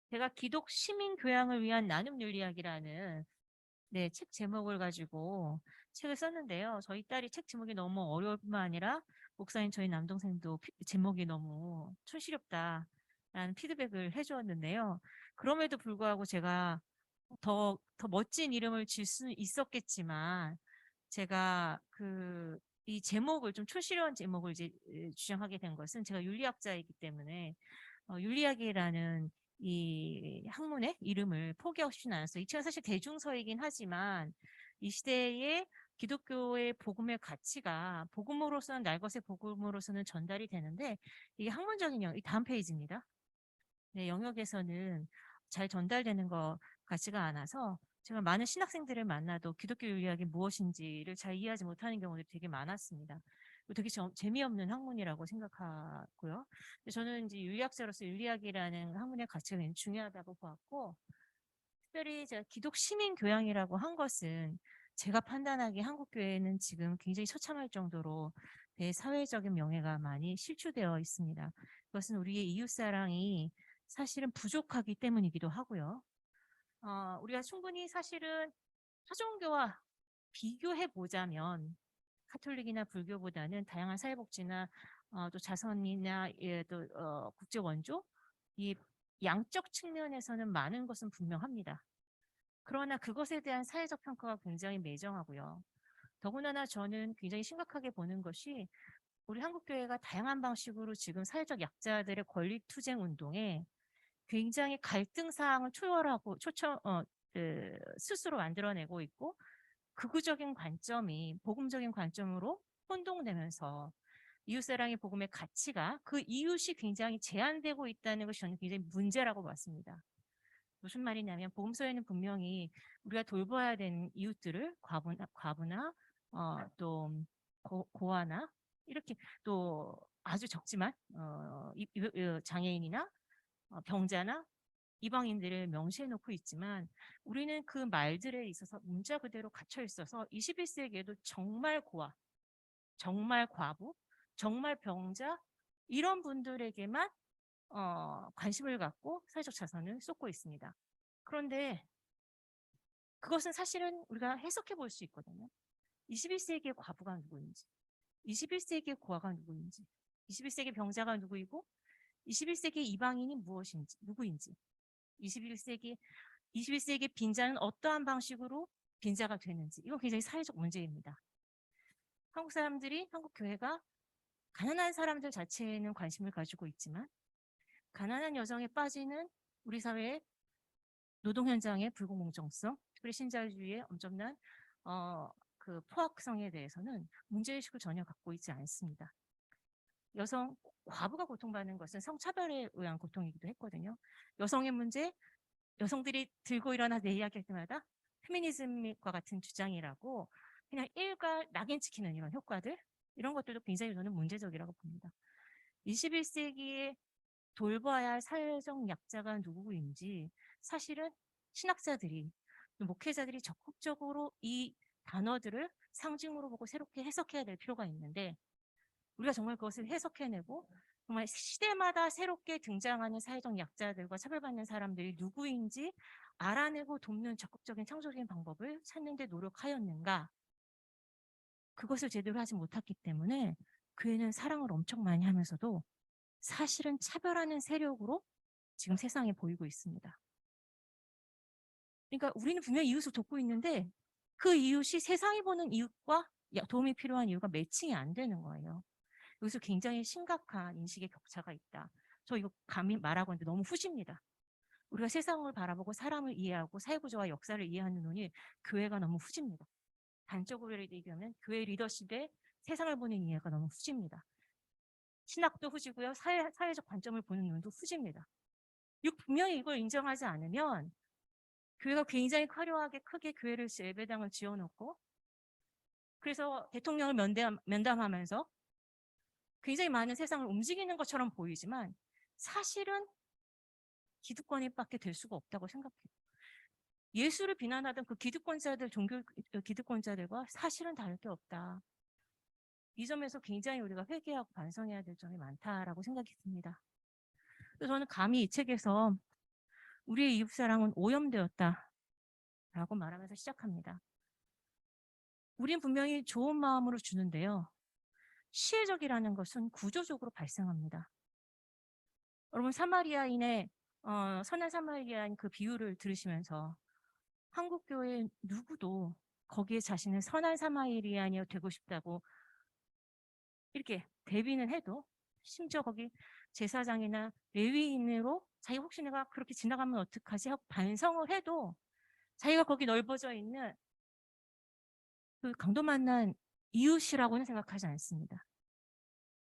제가 기독 시민 교양을 위한 나눔 윤리학이라는 책 제목을 가지고 책을 썼는데요. 저희 딸이 책 제목이 너무 어려울 뿐만 아니라 목사님 저희 남동생도 제목이 너무 촌스럽다라는 피드백을 해주었는데요. 그럼에도 불구하고 제가 더 멋진 이름을 질 수 있었겠지만 제가 이 제목을 좀 촌스러운 제목을 이제 주장하게 된 것은 제가 윤리학자이기 때문에 윤리학이라는 이 학문의 이름을 포기하고 싶지는 않았어요. 이 책은 사실 대중서이긴 하지만 이 시대의 기독교의 복음의 가치가 복음으로서는 날 것의 복음으로서는 전달이 되는데 이게 학문적인 이 다음 페이지입니다. 네, 영역에서는 잘 전달되는 것 같지가 않아서 제가 많은 신학생들을 만나도 기독교 윤리학이 무엇인지를 잘 이해하지 못하는 경우들이 되게 많았습니다. 되게 재미없는 학문이라고 생각하고요. 저는 이제 윤리학자로서 윤리학이라는 학문의 가치가 굉장히 중요하다고 보았고, 특별히 제가 기독 시민 교양이라고 한 것은 제가 판단하기에 한국 교회는 지금 굉장히 처참할 정도로 사회적인 명예가 많이 실추되어 있습니다. 그것은 우리의 이웃사랑이 사실은 부족하기 때문이기도 하고요. 우리가 충분히 사실은 타종교와 비교해 보자면 카톨릭이나 불교보다는 다양한 사회복지나 또 자선이나 또 국제 원조 이 양적 측면에서는 많은 것은 분명합니다. 그러나 그것에 대한 사회적 평가가 굉장히 매정하고요. 더군다나 저는 굉장히 심각하게 보는 것이 우리 한국교회가 다양한 방식으로 지금 사회적 약자들의 권리 투쟁 운동에 굉장히 갈등 사항을 초월하고 스스로 만들어내고 있고 극우적인 관점이 복음적인 관점으로 혼동되면서 이웃사랑의 복음의 가치가 그 이웃이 굉장히 제한되고 있다는 것이 저는 굉장히 문제라고 봤습니다. 무슨 말이냐면 복음서에는 분명히 우리가 돌봐야 되는 이웃들을 과부나 또 고아나 이렇게 또 아주 적지만 장애인이나 병자나 이방인들을 명시해 놓고 있지만 우리는 그 말들에 있어서 문자 그대로 갇혀 있어서 21세기에도 정말 고아, 정말 과부, 정말 병자 이런 분들에게만 관심을 갖고 사회적 자산을 쏟고 있습니다. 그런데 그것은 사실은 우리가 해석해 볼 수 있거든요. 21세기의 과부가 누구인지, 21세기의 고아가 누구인지, 21세기 병자가 누구이고, 21세기 이방인이 무엇인지, 누구인지, 21세기 21세기 빈자는 어떠한 방식으로 빈자가 되는지 이건 굉장히 사회적 문제입니다. 한국 사람들이 한국 교회가 가난한 사람들 자체에는 관심을 가지고 있지만 가난한 여성에 빠지는 우리 사회의 노동 현장의 불공정성, 특별히 신자유주의의 엄청난 포악성에 대해서는 문제의식을 전혀 갖고 있지 않습니다. 여성 과부가 고통받는 것은 성차별에 의한 고통이기도 했거든요. 여성의 문제, 여성들이 들고 일어나 내 이야기할 때마다 페미니즘과 같은 주장이라고 그냥 일괄 낙인찍히는 이런 효과들 이런 것들도 굉장히 저는 문제적이라고 봅니다. 21세기에 돌봐야 할 사회적 약자가 누구인지 사실은 신학자들이 목회자들이 적극적으로 이 단어들을 상징으로 보고 새롭게 해석해야 될 필요가 있는데 우리가 정말 그것을 해석해내고 정말 시대마다 새롭게 등장하는 사회적 약자들과 차별받는 사람들이 누구인지 알아내고 돕는 적극적인 창조적인 방법을 찾는 데 노력하였는가? 그것을 제대로 하지 못했기 때문에 교회는 사랑을 엄청 많이 하면서도 사실은 차별하는 세력으로 지금 세상에 보이고 있습니다. 그러니까 우리는 분명히 이웃을 돕고 있는데 그 이웃이 세상이 보는 이웃과 도움이 필요한 이유가 매칭이 안 되는 거예요. 여기서 굉장히 심각한 인식의 격차가 있다. 저 이거 감히 말하고 있는데 너무 후집니다. 우리가 세상을 바라보고 사람을 이해하고 사회구조와 역사를 이해하는 눈이 교회가 너무 후집니다. 단적으로 얘기하면 교회 리더십의 세상을 보는 이해가 너무 후집니다. 신학도 후지고요. 사회적 관점을 보는 눈도 후집니다. 분명히 이걸 인정하지 않으면 교회가 굉장히 화려하게 크게 교회를 예배당을 지어놓고 그래서 대통령을 면담하면서 굉장히 많은 세상을 움직이는 것처럼 보이지만 사실은 기득권밖에 될 수가 없다고 생각해요. 예수를 비난하던 그 기득권자들, 종교 기득권자들과 사실은 다를 게 없다. 이 점에서 굉장히 우리가 회개하고 반성해야 될 점이 많다라고 생각이 듭니다. 그래서 저는 감히 이 책에서 우리의 이웃사랑은 오염되었다라고 말하면서 시작합니다. 우린 분명히 좋은 마음으로 주는데요. 시혜적이라는 것은 구조적으로 발생합니다. 여러분 사마리아인의 선한 사마리아인 그 비유를 들으시면서 한국 교회 누구도 거기에 자신은 선한 사마리아인이 되고 싶다고 이렇게 대비는 해도, 심지어 거기 제사장이나 레위인으로 자기 혹시 내가 그렇게 지나가면 어떡하지 하고 반성을 해도 자기가 거기 넓어져 있는 그 강도 만난 이웃이라고는 생각하지 않습니다.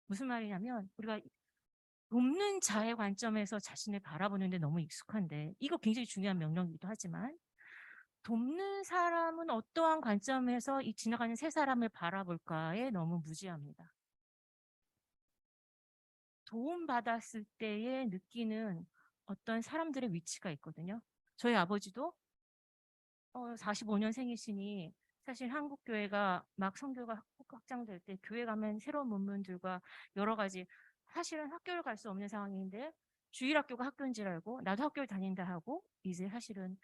무슨 말이냐면 우리가 돕는 자의 관점에서 자신을 바라보는데 너무 익숙한데, 이거 굉장히 중요한 명령이기도 하지만 돕는 사람은 어떠한 관점에서 이 지나가는 세 사람을 바라볼까에 너무 무지합니다. 도움받았을 때에 느끼는 어떤 사람들의 위치가 있거든요. 저희 아버지도 45년생이시니 사실 한국 교회가 막 선교가 확장될 때 교회 가면 새로운 문물들과 여러 가지, 사실은 학교를 갈 수 없는 상황인데 주일학교가 학교인 줄 알고 나도 학교를 다닌다 하고 이제 사실은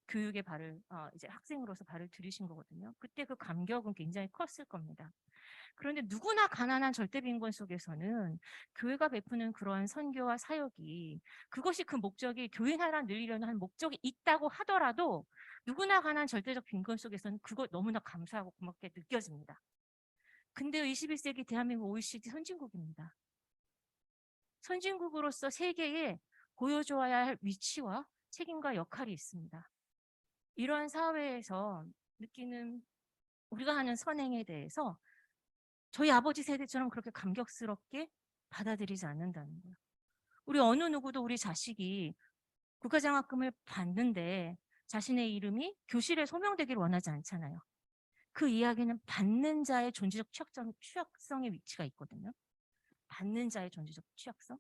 교육의 발을 이제 학생으로서 발을 들이신 거거든요. 그때 그 감격은 굉장히 컸을 겁니다. 그런데 누구나 가난한 절대 빈곤 속에서는 교회가 베푸는 그러한 선교와 사역이, 그것이 그 목적이 교회 하나 늘리려는 한 목적이 있다고 하더라도 누구나 가난한 절대적 빈곤 속에서는 그거 너무나 감사하고 고맙게 느껴집니다. 근데 21세기 대한민국 OECD 선진국입니다. 선진국으로서 세계에 보여줘야 할 위치와 책임과 역할이 있습니다. 이러한 사회에서 느끼는 우리가 하는 선행에 대해서 저희 아버지 세대처럼 그렇게 감격스럽게 받아들이지 않는다는 거예요. 우리 어느 누구도 우리 자식이 국가장학금을 받는데 자신의 이름이 교실에 소명되기를 원하지 않잖아요. 그 이야기는 받는 자의 존재적 취약성의 위치가 있거든요. 받는 자의 존재적 취약성.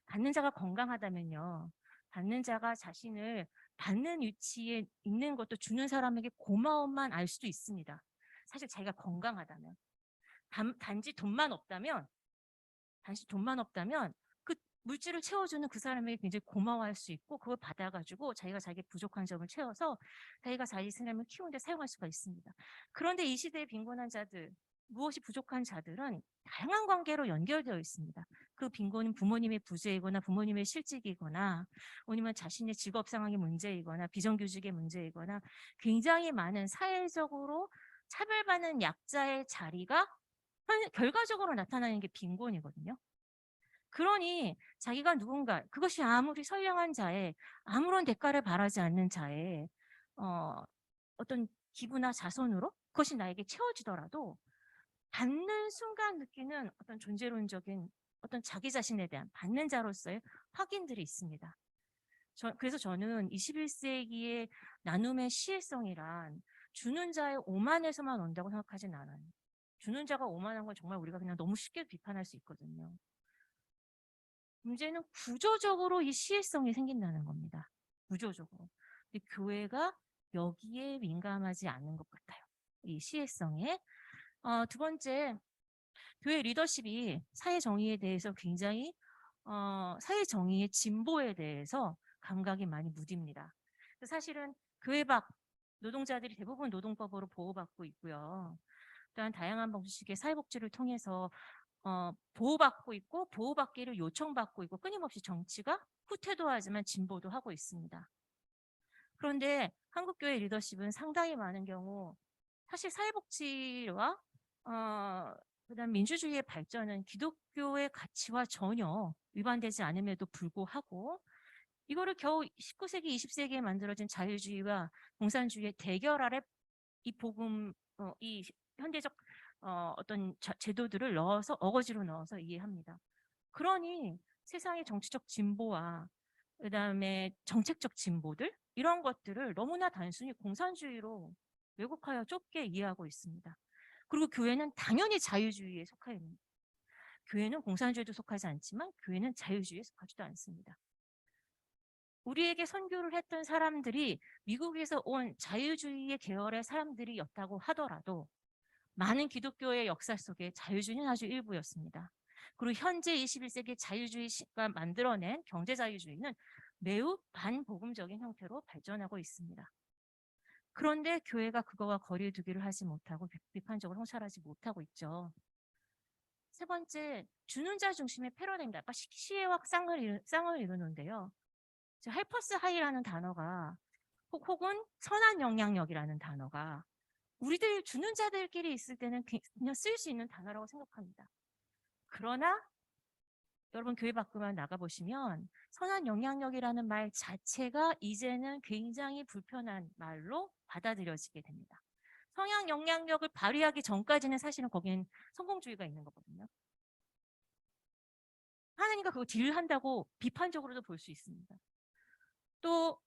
받는 자가 건강하다면요, 받는 자가 자신을 받는 위치에 있는 것도 주는 사람에게 고마움만 알 수도 있습니다. 사실 자기가 건강하다면. 단지 돈만 없다면 그 물질을 채워주는 그 사람에게 굉장히 고마워할 수 있고, 그걸 받아가지고 자기가 자기 부족한 점을 채워서 자기가 자기 사람을 키우는 데 사용할 수가 있습니다. 그런데 이 시대의 빈곤한 자들, 무엇이 부족한 자들은 다양한 관계로 연결되어 있습니다. 그 빈곤은 부모님의 부재이거나 부모님의 실직이거나 아니면 자신의 직업 상황의 문제이거나 비정규직의 문제이거나 굉장히 많은 사회적으로 차별받는 약자의 자리가 결과적으로 나타나는 게 빈곤이거든요. 그러니 자기가 누군가, 그것이 아무리 선량한 자의, 아무런 대가를 바라지 않는 자의 어떤 기부나 자손으로 그것이 나에게 채워지더라도 받는 순간 느끼는 어떤 존재론적인 어떤 자기 자신에 대한 받는 자로서의 확인들이 있습니다. 그래서 저는 21세기의 나눔의 시혜성이란 주는 자의 오만에서만 온다고 생각하진 않아요. 주는 자가 오만한 건 정말 우리가 그냥 너무 쉽게 비판할 수 있거든요. 문제는 구조적으로 이 시혜성이 생긴다는 겁니다. 구조적으로. 근데 교회가 여기에 민감하지 않은 것 같아요. 이 시혜성에. 두 번째, 교회 리더십이 사회 정의에 대해서 굉장히 사회 정의의 진보에 대해서 감각이 많이 무딥니다. 사실은 교회 밖 노동자들이 대부분 노동법으로 보호받고 있고요. 또한 다양한 방식의 사회복지를 통해서 보호받고 있고 보호받기를 요청받고 있고, 끊임없이 정치가 후퇴도 하지만 진보도 하고 있습니다. 그런데 한국교회 리더십은 상당히 많은 경우 사실 사회복지와 그다음 민주주의의 발전은 기독교의 가치와 전혀 위반되지 않음에도 불구하고 이거를 겨우 19세기, 20세기에 만들어진 자유주의와 공산주의의 대결 아래 이 복음, 이 현대적 어떤 제도들을 넣어서 어거지로 넣어서 이해합니다. 그러니 세상의 정치적 진보와 그다음에 정책적 진보들, 이런 것들을 너무나 단순히 공산주의로 왜곡하여 좁게 이해하고 있습니다. 그리고 교회는 당연히 자유주의에 속하여 있습니다. 교회는 공산주의도 속하지 않지만 교회는 자유주의에 속하지도 않습니다. 우리에게 선교를 했던 사람들이 미국에서 온 자유주의의 계열의 사람들이었다고 하더라도 많은 기독교의 역사 속에 자유주의는 아주 일부였습니다. 그리고 현재 21세기 자유주의가 만들어낸 경제자유주의는 매우 반복음적인 형태로 발전하고 있습니다. 그런데 교회가 그거와 거리에 두기를 하지 못하고 비판적으로 성찰하지 못하고 있죠. 세 번째, 주는 자 중심의 패러다임다. 아까 시혜와 쌍을 이루는데요. 헬퍼스 하이라는 단어가 혹은 선한 영향력이라는 단어가 우리들 주는 자들끼리 있을 때는 그냥 쓸 수 있는 단어라고 생각합니다. 그러나 여러분 교회 밖으로 나가보시면 선한 영향력이라는 말 자체가 이제는 굉장히 불편한 말로 받아들여지게 됩니다. 성향 영향력을 발휘하기 전까지는 사실은 거기는 성공주의가 있는 거거든요. 하나님과 그거 딜한다고 비판적으로도 볼 수 있습니다. 또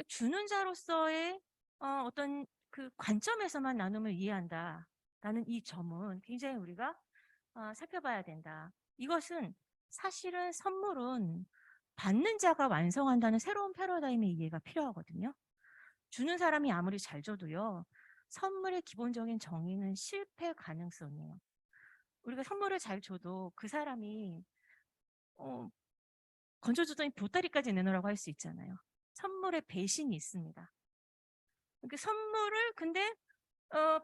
주는 자로서의 어떤 그 관점에서만 나눔을 이해한다라는 이 점은 굉장히 우리가 살펴봐야 된다. 이것은 사실은 선물은 받는 자가 완성한다는 새로운 패러다임의 이해가 필요하거든요. 주는 사람이 아무리 잘 줘도요. 선물의 기본적인 정의는 실패 가능성이에요. 우리가 선물을 잘 줘도 그 사람이 건져주더니 보따리까지 내놓으라고 할 수 있잖아요. 선물에 배신이 있습니다. 그 선물을 근데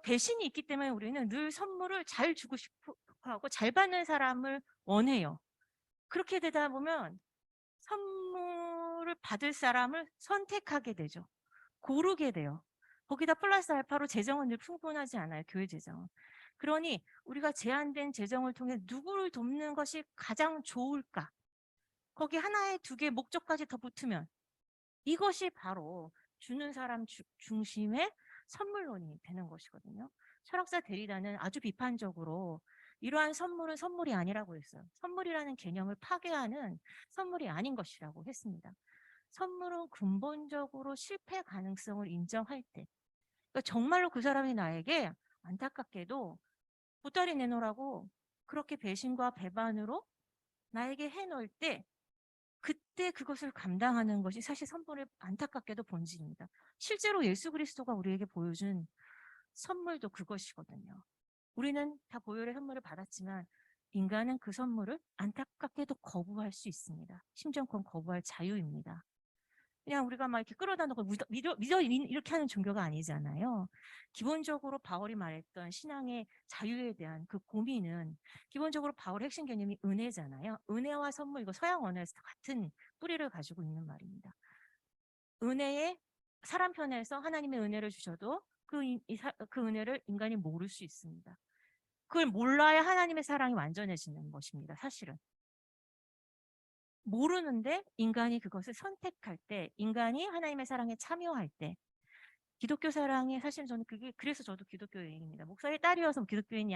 배신이 있기 때문에 우리는 늘 선물을 잘 주고 싶어 하고 잘 받는 사람을 원해요. 그렇게 되다 보면 선물을 받을 사람을 선택하게 되죠. 고르게 돼요. 거기다 플러스 알파로 재정은 늘 풍부하지 않아요. 교회 재정은. 그러니 우리가 제한된 재정을 통해 누구를 돕는 것이 가장 좋을까? 거기 하나에 두 개 목적까지 더 붙으면 이것이 바로 주는 사람 중심의 선물론이 되는 것이거든요. 철학자 데리다는 아주 비판적으로 이러한 선물은 선물이 아니라고 했어요. 선물이라는 개념을 파괴하는 선물이 아닌 것이라고 했습니다. 선물은 근본적으로 실패 가능성을 인정할 때, 그러니까 정말로 그 사람이 나에게 안타깝게도 보따리 내놓으라고 그렇게 배신과 배반으로 나에게 해놓을 때 그때 그것을 감당하는 것이 사실 선물의 안타깝게도 본질입니다. 실제로 예수 그리스도가 우리에게 보여준 선물도 그것이거든요. 우리는 다 보혈의 선물을 받았지만 인간은 그 선물을 안타깝게도 거부할 수 있습니다. 심지어 그건 거부할 자유입니다. 그냥 우리가 막 이렇게 끌어다 놓고 믿어 이렇게 하는 종교가 아니잖아요. 기본적으로 바울이 말했던 신앙의 자유에 대한 그 고민은 기본적으로 바울의 핵심 개념이 은혜잖아요. 은혜와 선물, 이거 서양 언어에서 같은 뿌리를 가지고 있는 말입니다. 은혜에 사람 편에서 하나님의 은혜를 주셔도 그 은혜를 인간이 모를 수 있습니다. 그걸 몰라야 하나님의 사랑이 완전해지는 것입니다. 사실은. 모르는데 인간이 그것을 선택할 때, 인간이 하나님의 사랑에 참여할 때, 기독교 사랑이 사실 저는 그게 그래서 저도 기독교인입니다. 목사의 딸이어서 기독교인이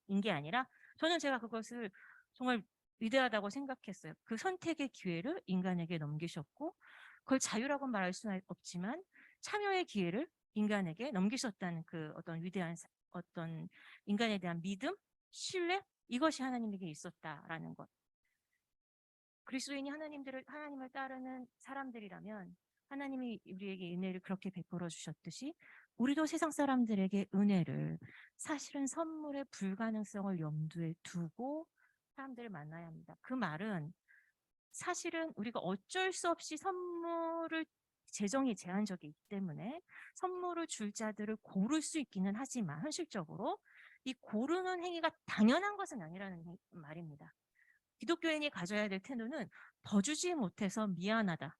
인 게 아니라 저는 제가 그것을 정말 위대하다고 생각했어요. 그 선택의 기회를 인간에게 넘기셨고 그걸 자유라고 말할 수는 없지만 참여의 기회를 인간에게 넘기셨다는 그 어떤 위대한 어떤 인간에 대한 믿음, 신뢰 이것이 하나님에게 있었다라는 것. 그리스도인이 하나님을 따르는 사람들이라면 하나님이 우리에게 은혜를 그렇게 베풀어 주셨듯이 우리도 세상 사람들에게 은혜를 사실은 선물의 불가능성을 염두에 두고 사람들을 만나야 합니다. 그 말은 사실은 우리가 어쩔 수 없이 선물을 재정이 제한적이기 때문에 선물을 줄 자들을 고를 수 있기는 하지만 현실적으로 이 고르는 행위가 당연한 것은 아니라는 말입니다. 기독교인이 가져야 될 태도는 더 주지 못해서 미안하다가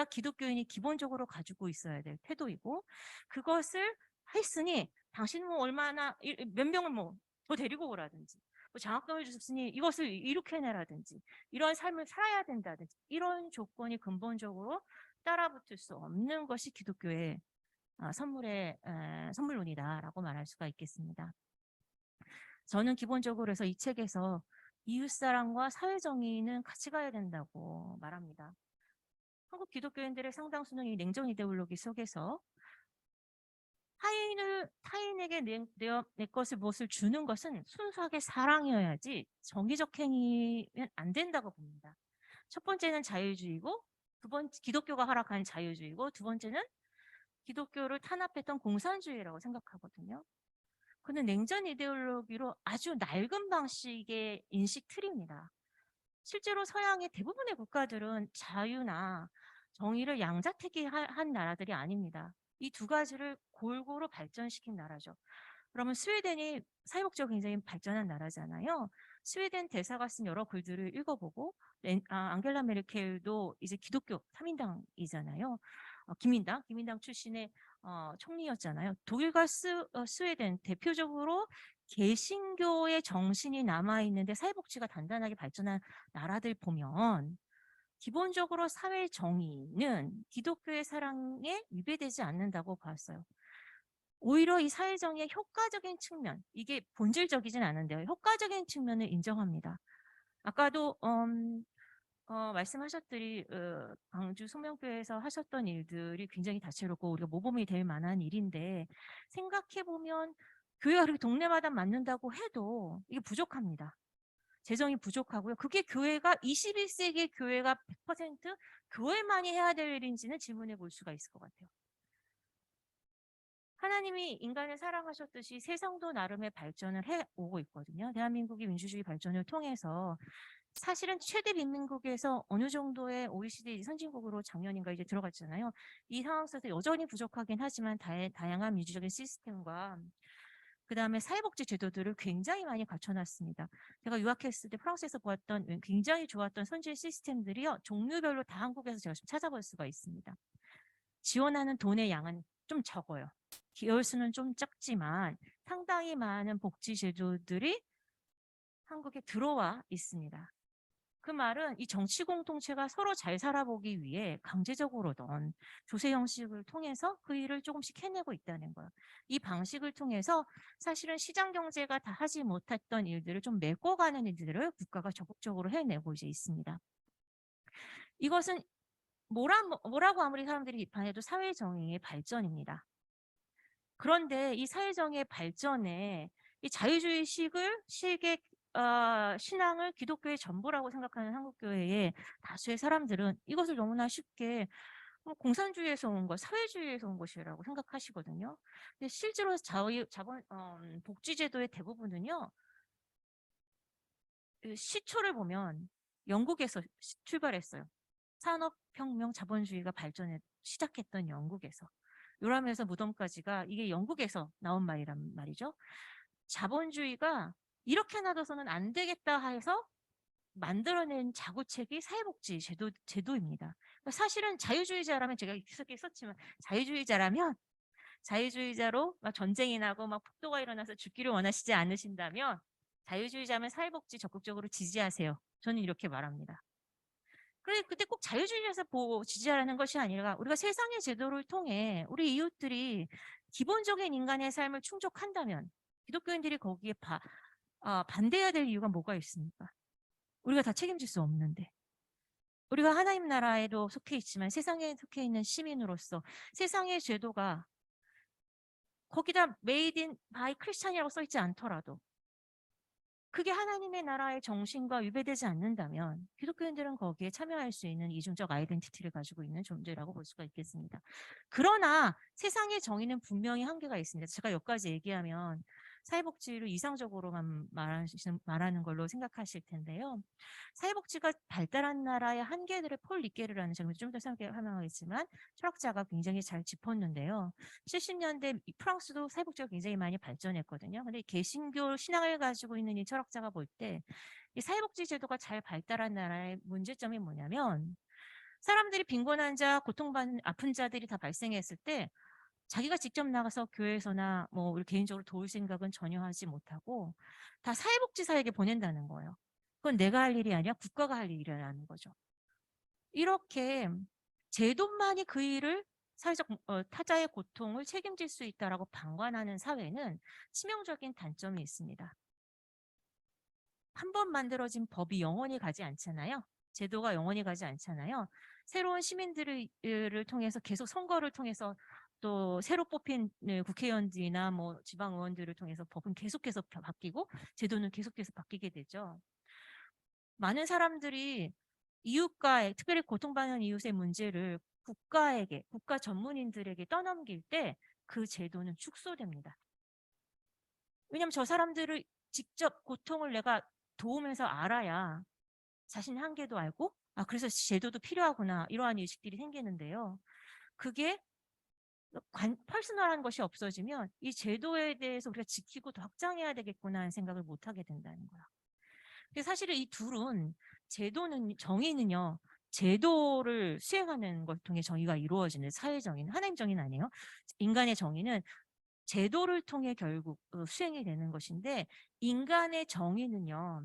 기독교인이 기본적으로 가지고 있어야 될 태도이고 그것을 했으니 당신은 뭐 얼마나 몇 명을 뭐 더 데리고 오라든지 뭐 장학금을 주셨으니 이것을 이렇게 해내라든지 이런 삶을 살아야 된다든지 이런 조건이 근본적으로 따라붙을 수 없는 것이 기독교의 선물론이다라고 말할 수가 있겠습니다. 저는 기본적으로 해서 이 책에서 이웃사랑과 사회정의는 같이 가야 된다고 말합니다. 한국 기독교인들의 상당수는 이 냉전 이데올로기 속에서 타인에게 내 것을 무엇을 주는 것은 순수하게 사랑이어야지 정의적 행위면 안 된다고 봅니다. 첫 번째는 자유주의고, 기독교가 허락한 자유주의고, 두 번째는 기독교를 탄압했던 공산주의라고 생각하거든요. 그는 냉전 이데올로기로 아주 낡은 방식의 인식 틀입니다. 실제로 서양의 대부분의 국가들은 자유나 정의를 양자택일 한 나라들이 아닙니다. 이 두 가지를 골고루 발전시킨 나라죠. 그러면 스웨덴이 사회복지가 굉장히 발전한 나라잖아요. 스웨덴 대사가 쓴 여러 글들을 읽어보고 앙겔라 메르켈도 이제 기독교 3인당이잖아요. 기민당 출신의 총리였잖아요. 독일과 스웨덴 대표적으로 개신교의 정신이 남아있는데 사회복지가 단단하게 발전한 나라들 보면 기본적으로 사회 정의는 기독교의 사랑에 위배되지 않는다고 봤어요. 오히려 이 사회 정의의 효과적인 측면, 이게 본질적이진 않은데요. 효과적인 측면을 인정합니다. 아까도 말씀하셨더니 광주 송명교회에서 하셨던 일들이 굉장히 다채롭고 우리가 모범이 될 만한 일인데 생각해보면 교회가 그렇게 동네마다 맞는다고 해도 이게 부족합니다. 재정이 부족하고요. 그게 교회가 21세기 교회가 100% 교회만이 해야 될 일인지는 질문해 볼 수가 있을 것 같아요. 하나님이 인간을 사랑하셨듯이 세상도 나름의 발전을 해오고 있거든요. 대한민국이 민주주의 발전을 통해서 사실은 최대 빈민국에서 어느 정도의 OECD 선진국으로 작년인가 이제 들어갔잖아요. 이 상황 속에서 여전히 부족하긴 하지만 다양한 민주적인 시스템과 그다음에 사회복지 제도들을 굉장히 많이 갖춰놨습니다. 제가 유학했을 때 프랑스에서 보았던 굉장히 좋았던 선진 시스템들이요. 종류별로 다 한국에서 제가 좀 찾아볼 수가 있습니다. 지원하는 돈의 양은 좀 적어요. 기여할 수는 좀 적지만 상당히 많은 복지 제도들이 한국에 들어와 있습니다. 그 말은 이 정치 공동체가 서로 잘 살아보기 위해 강제적으로든 조세 형식을 통해서 그 일을 조금씩 해내고 있다는 거예요. 이 방식을 통해서 사실은 시장 경제가 다 하지 못했던 일들을 좀 메꿔가는 일들을 국가가 적극적으로 해내고 이제 있습니다. 이것은 뭐라고 아무리 사람들이 비판해도 사회정의의 발전입니다. 그런데 이 사회정의의 발전에 이 자유주의 식의 신앙을 기독교의 전부라고 생각하는 한국교회의 다수의 사람들은 이것을 너무나 쉽게 공산주의에서 온 것, 사회주의에서 온 것이라고 생각하시거든요. 근데 실제로 복지제도의 대부분은요, 그 시초를 보면 영국에서 출발했어요. 산업혁명 자본주의가 발전에 시작했던 영국에서. 요람에서 무덤까지가 이게 영국에서 나온 말이란 말이죠. 자본주의가 이렇게 놔둬서는 안 되겠다 해서 만들어낸 자구책이 사회복지 제도입니다. 그러니까 사실은 자유주의자라면 제가 계속 썼지만 자유주의자로 막 전쟁이 나고 막 폭도가 일어나서 죽기를 원하시지 않으신다면 자유주의자면 사회복지 적극적으로 지지하세요. 저는 이렇게 말합니다. 그래, 그때 꼭 자유주의에서 지지하라는 것이 아니라 우리가 세상의 제도를 통해 우리 이웃들이 기본적인 인간의 삶을 충족한다면 기독교인들이 거기에 반대해야 될 이유가 뭐가 있습니까? 우리가 다 책임질 수 없는데. 우리가 하나님 나라에도 속해 있지만 세상에 속해 있는 시민으로서 세상의 제도가 거기다 메이드 인 바이 크리스찬이라고 써있지 않더라도 그게 하나님의 나라의 정신과 위배되지 않는다면 기독교인들은 거기에 참여할 수 있는 이중적 아이덴티티를 가지고 있는 존재라고 볼 수가 있겠습니다. 그러나 세상의 정의는 분명히 한계가 있습니다. 제가 여기까지 얘기하면 사회복지를 이상적으로만 말하는 걸로 생각하실 텐데요. 사회복지가 발달한 나라의 한계들을 폴 리게르라는 점을 좀 더 설명하겠지만 철학자가 굉장히 잘 짚었는데요. 70년대 프랑스도 사회복지가 굉장히 많이 발전했거든요. 근데 개신교 신앙을 가지고 있는 이 철학자가 볼 때 이 사회복지 제도가 잘 발달한 나라의 문제점이 뭐냐면 사람들이 빈곤한 자, 고통받는 아픈 자들이 다 발생했을 때 자기가 직접 나가서 교회에서나 뭐 우리 개인적으로 도울 생각은 전혀 하지 못하고 다 사회복지사에게 보낸다는 거예요. 그건 내가 할 일이 아니라 국가가 할 일이라는 거죠. 이렇게 제도만이 그 일을 사회적 타자의 고통을 책임질 수 있다라고 방관하는 사회는 치명적인 단점이 있습니다. 한 번 만들어진 법이 영원히 가지 않잖아요. 제도가 영원히 가지 않잖아요. 새로운 시민들을 통해서 계속 선거를 통해서 또 새로 뽑힌 국회의원들이나 뭐 지방의원들을 통해서 법은 계속해서 바뀌고 제도는 계속해서 바뀌게 되죠. 많은 사람들이 이웃과 특별히 고통받는 이웃의 문제를 국가 전문인들에게 떠넘길 때 그 제도는 축소됩니다. 왜냐하면 저 사람들을 직접 고통을 내가 도우면서 알아야 자신의 한계도 알고, 그래서 제도도 필요하구나, 이러한 의식들이 생기는데요. 그게 퍼스널한 것이 없어지면 이 제도에 대해서 우리가 지키고 더 확장해야 되겠구나 하는 생각을 못 하게 된다는 거야. 근데 사실은 이 둘은 정의는요, 제도를 수행하는 걸 통해 정의가 이루어지는 사회 정의는 하나님 정의는 아니에요. 인간의 정의는 제도를 통해 결국 수행이 되는 것인데, 인간의 정의는요,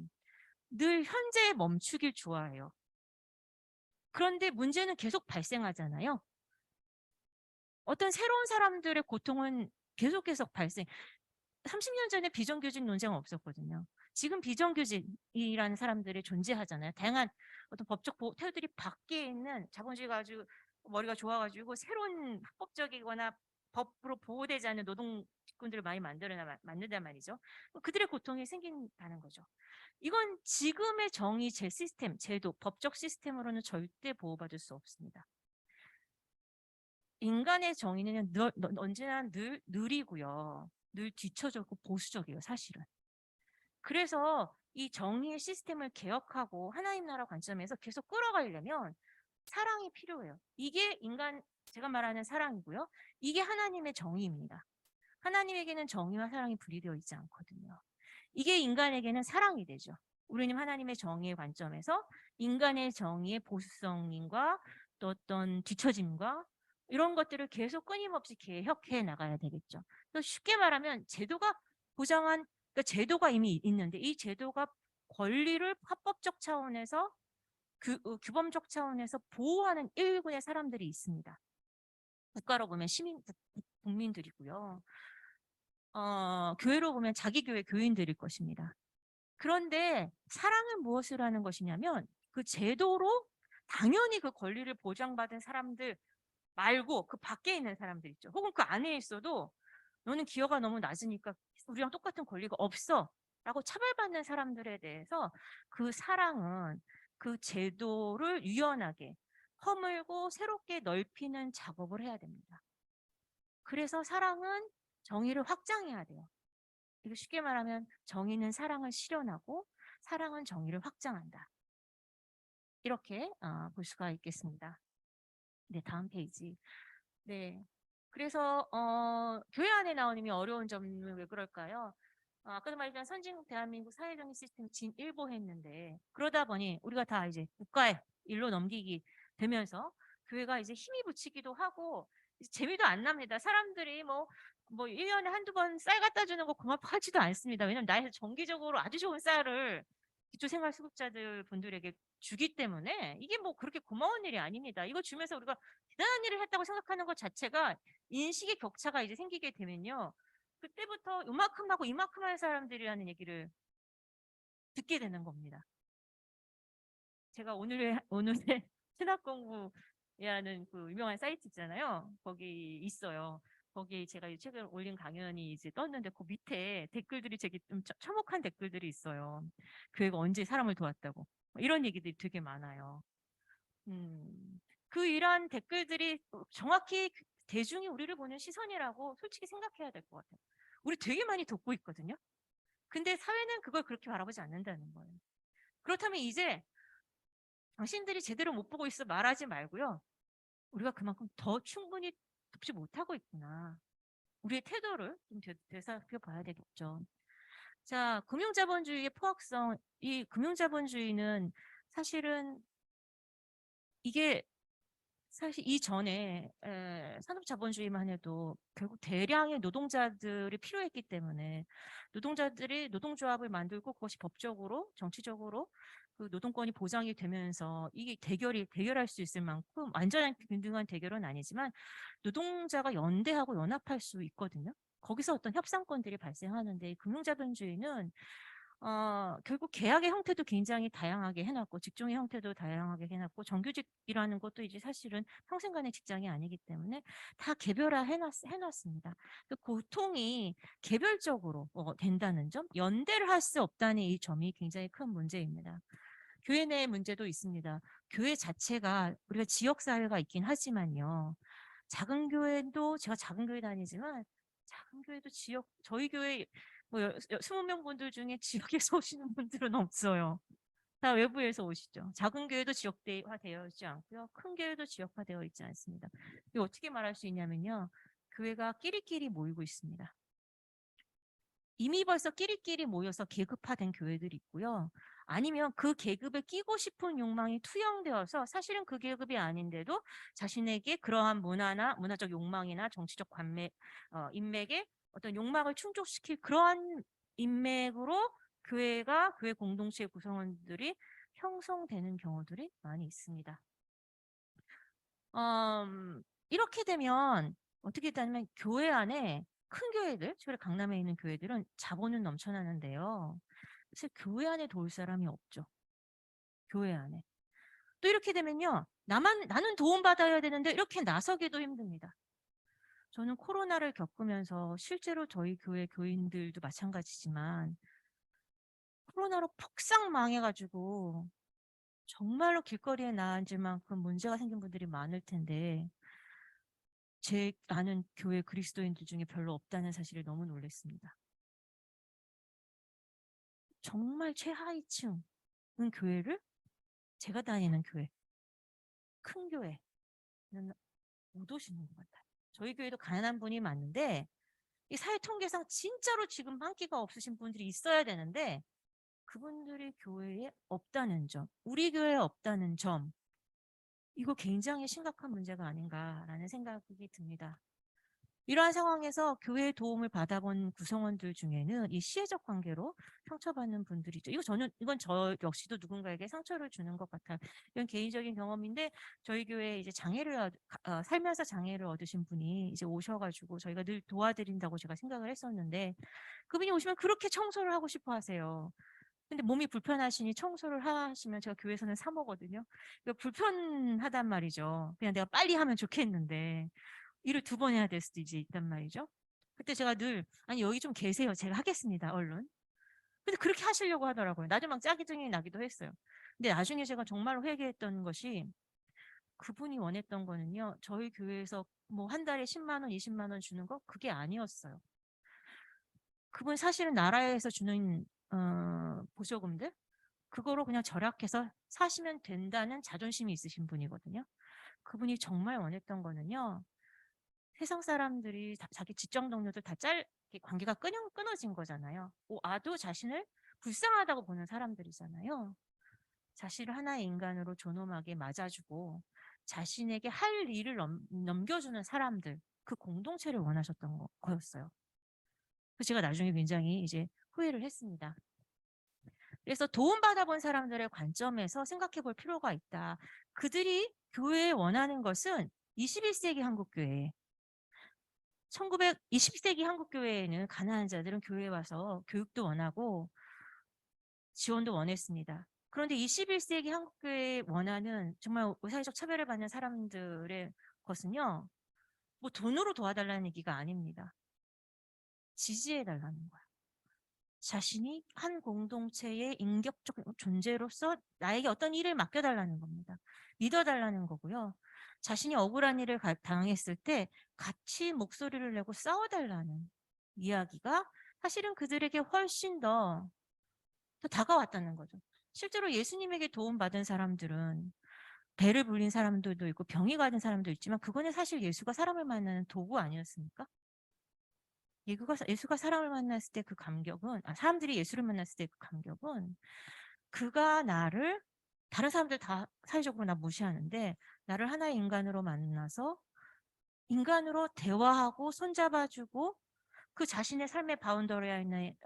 늘 현재에 멈추길 좋아해요. 그런데 문제는 계속 발생하잖아요. 어떤 새로운 사람들의 고통은 계속 발생. 30년 전에 비정규직 논쟁은 없었거든요. 지금 비정규직이라는 사람들이 존재하잖아요. 다양한 어떤 법적 태도들이 밖에 있는 자본주의가 아주 머리가 좋아가지고 새로운 합법적이거나 법으로 보호되지 않는 노동직군들을 많이 만든단 말이죠. 그들의 고통이 생긴다는 거죠. 이건 지금의 정의 시스템, 제도, 법적 시스템으로는 절대 보호받을 수 없습니다. 인간의 정의는 언제나 늘 느리고요. 늘 뒤처졌고 보수적이에요, 사실은. 그래서 이 정의의 시스템을 개혁하고 하나님 나라 관점에서 계속 끌어가려면 사랑이 필요해요. 이게 제가 말하는 사랑이고요. 이게 하나님의 정의입니다. 하나님에게는 정의와 사랑이 분리되어 있지 않거든요. 이게 인간에게는 사랑이 되죠. 우리는 하나님의 정의의 관점에서 인간의 정의의 보수성과 또 어떤 뒤처짐과 이런 것들을 계속 끊임없이 개혁해 나가야 되겠죠. 그래서 쉽게 말하면 제도가 보장한, 그러니까 제도가 이미 있는데 이 제도가 권리를 합법적 차원에서 규범적 차원에서 보호하는 일군의 사람들이 있습니다. 국가로 보면 국민들이고요. 교회로 보면 자기 교회 교인들일 것입니다. 그런데 사랑은 무엇을 하는 것이냐면 그 제도로 당연히 그 권리를 보장받은 사람들 말고 그 밖에 있는 사람들 있죠. 혹은 그 안에 있어도 너는 기여가 너무 낮으니까 우리랑 똑같은 권리가 없어 라고 차별받는 사람들에 대해서 그 사랑은 그 제도를 유연하게 허물고 새롭게 넓히는 작업을 해야 됩니다. 그래서 사랑은 정의를 확장해야 돼요. 이거 쉽게 말하면 정의는 사랑을 실현하고 사랑은 정의를 확장한다. 이렇게 볼 수가 있겠습니다. 네, 다음 페이지. 네. 그래서 교회 안에 나오는 어려운 점은 왜 그럴까요? 아까도 말했던 선진 대한민국 사회정의 시스템 진일보했는데 그러다 보니 우리가 다 이제 국가의 일로 넘기기 되면서 교회가 이제 힘이 붙이기도 하고 재미도 안 납니다. 사람들이 뭐 1년에 한두 번 쌀 갖다 주는 거 고맙하지도 않습니다. 왜냐면 나에서 정기적으로 아주 좋은 쌀을 기초생활수급자들 분들에게 주기 때문에 이게 뭐 그렇게 고마운 일이 아닙니다. 이거 주면서 우리가 대단한 일을 했다고 생각하는 것 자체가 인식의 격차가 이제 생기게 되면요. 그때부터 요만큼 하고 이만큼 한 사람들이라는 얘기를 듣게 되는 겁니다. 제가 오늘의 신학 공부라는 그 유명한 사이트 있잖아요. 거기 있어요. 거기 제가 최근 올린 강연이 이제 떴는데 그 밑에 댓글들이 되게 좀 참혹한 댓글들이 있어요. 교회가 언제 사람을 도왔다고. 이런 얘기들이 되게 많아요. 이러한 댓글들이 정확히 대중이 우리를 보는 시선이라고 솔직히 생각해야 될 것 같아요. 우리 되게 많이 돕고 있거든요. 근데 사회는 그걸 그렇게 바라보지 않는다는 거예요. 그렇다면 이제 당신들이 제대로 못 보고 있어 말하지 말고요. 우리가 그만큼 더 충분히 돕지 못하고 있구나. 우리의 태도를 좀 되살펴 봐야 되겠죠. 자, 금융자본주의의 포악성, 이 금융자본주의는 사실은 이게 사실 이전에 산업자본주의만 해도 결국 대량의 노동자들이 필요했기 때문에 노동자들이 노동조합을 만들고 그것이 법적으로 정치적으로 그 노동권이 보장이 되면서 이게 대결할 수 있을 만큼 완전한 균등한 대결은 아니지만 노동자가 연대하고 연합할 수 있거든요. 거기서 어떤 협상권들이 발생하는데 금융자본주의는 결국 계약의 형태도 굉장히 다양하게 해놨고 직종의 형태도 다양하게 해놨고 정규직이라는 것도 이제 사실은 평생간의 직장이 아니기 때문에 다 개별화 해놨습니다. 그 고통이 개별적으로 된다는 점, 연대를 할 수 없다는 이 점이 굉장히 큰 문제입니다. 교회 내 문제도 있습니다. 교회 자체가 우리가 지역사회가 있긴 하지만요. 작은 교회도 제가 작은 교회 다니지만 작은 교회도 저희 교회 뭐 20명 분들 중에 지역에서 오시는 분들은 없어요. 다 외부에서 오시죠. 작은 교회도 지역화되어 있지 않고요. 큰 교회도 지역화되어 있지 않습니다. 이거 어떻게 말할 수 있냐면요. 교회가 끼리끼리 모이고 있습니다. 이미 벌써 끼리끼리 모여서 계급화된 교회들이 있고요. 아니면 그 계급에 끼고 싶은 욕망이 투영되어서 사실은 그 계급이 아닌데도 자신에게 그러한 문화적 욕망이나 정치적 인맥에 어떤 욕망을 충족시킬 그러한 인맥으로 교회 공동체 구성원들이 형성되는 경우들이 많이 있습니다. 이렇게 되면 어떻게 되냐면 교회 안에 큰 교회들, 특별히 강남에 있는 교회들은 자본은 넘쳐나는데요. 사실 교회 안에 도울 사람이 없죠. 교회 안에. 또 이렇게 되면요. 나는 도움받아야 되는데 이렇게 나서기도 힘듭니다. 저는 코로나를 겪으면서 실제로 저희 교회 교인들도 마찬가지지만 코로나로 폭삭 망해가지고 정말로 길거리에 나앉을 만큼 문제가 생긴 분들이 많을 텐데 제 아는 교회 그리스도인들 중에 별로 없다는 사실에 너무 놀랐습니다. 정말 최하위층은 교회를 제가 다니는 교회, 큰 교회는 못 오시는 것 같아요. 저희 교회도 가난한 분이 많은데 이 사회 통계상 진짜로 지금 한 끼가 없으신 분들이 있어야 되는데 그분들이 교회에 없다는 점, 우리 교회에 없다는 점, 이거 굉장히 심각한 문제가 아닌가라는 생각이 듭니다. 이러한 상황에서 교회의 도움을 받아본 구성원들 중에는 이 시혜적 관계로 상처받는 분들이 있죠. 이건 저 역시도 누군가에게 상처를 주는 것 같아요. 이건 개인적인 경험인데 저희 교회에 이제 살면서 장애를 얻으신 분이 이제 오셔가지고 저희가 늘 도와드린다고 제가 생각을 했었는데 그분이 오시면 그렇게 청소를 하고 싶어 하세요. 근데 몸이 불편하시니 청소를 하시면 제가 교회에서는 사먹거든요. 그러니까 불편하단 말이죠. 그냥 내가 빨리 하면 좋겠는데 일을 2번 해야 될 수도 이제 있단 말이죠. 그때 제가 아니 여기 좀 계세요. 제가 하겠습니다. 얼른. 근데 그렇게 하시려고 하더라고요. 나중에 막 짜증이 나기도 했어요. 근데 나중에 제가 정말 회개했던 것이 그분이 원했던 거는요. 저희 교회에서 뭐 한 달에 10만 원, 20만 원 주는 거 그게 아니었어요. 그분 사실은 나라에서 주는 보조금들 그거로 그냥 절약해서 사시면 된다는 자존심이 있으신 분이거든요. 그분이 정말 원했던 거는요. 세상 사람들이 자기 직장 동료들 관계가 끊어진 거잖아요. 아도 자신을 불쌍하다고 보는 사람들이잖아요. 자신을 하나의 인간으로 존엄하게 맞아주고 자신에게 할 일을 넘겨주는 사람들, 그 공동체를 원하셨던 거였어요. 그래서 제가 나중에 굉장히 이제 후회를 했습니다. 그래서 도움받아본 사람들의 관점에서 생각해 볼 필요가 있다. 그들이 교회에 원하는 것은 21세기 한국교회, 20세기 한국교회에는 가난한 자들은 교회에 와서 교육도 원하고 지원도 원했습니다. 그런데 21세기 한국교회에 원하는 정말 사회적 차별을 받는 사람들의 것은요. 뭐 돈으로 도와달라는 얘기가 아닙니다. 지지해달라는 거야. 자신이 한 공동체의 인격적 존재로서 나에게 어떤 일을 맡겨달라는 겁니다. 믿어달라는 거고요. 자신이 억울한 일을 당했을 때 같이 목소리를 내고 싸워달라는 이야기가 사실은 그들에게 훨씬 더 다가왔다는 거죠. 실제로 예수님에게 도움받은 사람들은 배를 불린 사람들도 있고 병이 가진 사람도 있지만 그거는 사실 예수가 사람을 만나는 도구 아니었습니까? 예수가 사람을 만났을 때 그 감격은, 사람들이 예수를 만났을 때 그 감격은 그가 나를 다른 사람들 다 사회적으로 나 무시하는데 나를 하나의 인간으로 만나서 인간으로 대화하고 손잡아주고 그 자신의 삶의 바운더리 안에